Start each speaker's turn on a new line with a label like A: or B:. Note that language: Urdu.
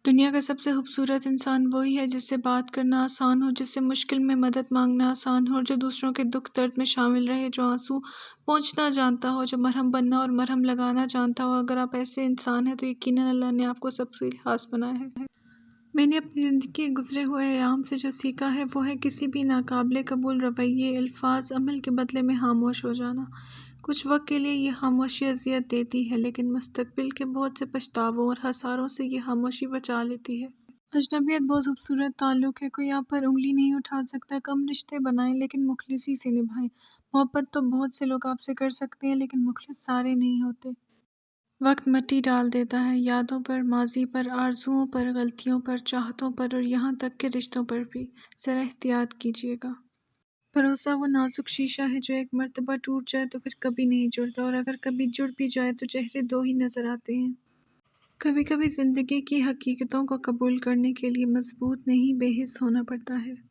A: دنیا کا سب سے خوبصورت انسان وہی ہے جس سے بات کرنا آسان ہو، جس سے مشکل میں مدد مانگنا آسان ہو، اور جو دوسروں کے دکھ درد میں شامل رہے، جو آنسو پہنچنا جانتا ہو، جو مرہم بننا اور مرہم لگانا جانتا ہو۔ اگر آپ ایسے انسان ہیں تو یقیناً اللہ نے آپ کو سب سے خاص بنایا ہے۔ میں نے اپنی زندگی کے گزرے ہوئے ایام سے جو سیکھا ہے وہ ہے کسی بھی ناقابل قبول رویے، الفاظ، عمل کے بدلے میں خاموش ہو جانا۔ کچھ وقت کے لیے یہ خاموشی اذیت دیتی ہے، لیکن مستقبل کے بہت سے پچھتاووں اور خساروں سے یہ خاموشی بچا لیتی ہے۔ اجنبیت بہت خوبصورت تعلق ہے، کوئی آپ پر انگلی نہیں اٹھا سکتا۔ کم رشتے بنائیں لیکن مخلصی سے نبھائیں۔ محبت تو بہت سے لوگ آپ سے کر سکتے ہیں، لیکن مخلص سارے نہیں ہوتے۔ وقت مٹی ڈال دیتا ہے، یادوں پر، ماضی پر، آرزوؤں پر، غلطیوں پر، چاہتوں پر، اور یہاں تک کہ رشتوں پر بھی۔ ذرا احتیاط کیجیے گا۔ بھروسہ وہ نازک شیشہ ہے جو ایک مرتبہ ٹوٹ جائے تو پھر کبھی نہیں جڑتا، اور اگر کبھی جڑ بھی جائے تو چہرے دو ہی نظر آتے ہیں۔ کبھی کبھی زندگی کی حقیقتوں کو قبول کرنے کے لیے مضبوط نہیں، بے حس ہونا پڑتا ہے۔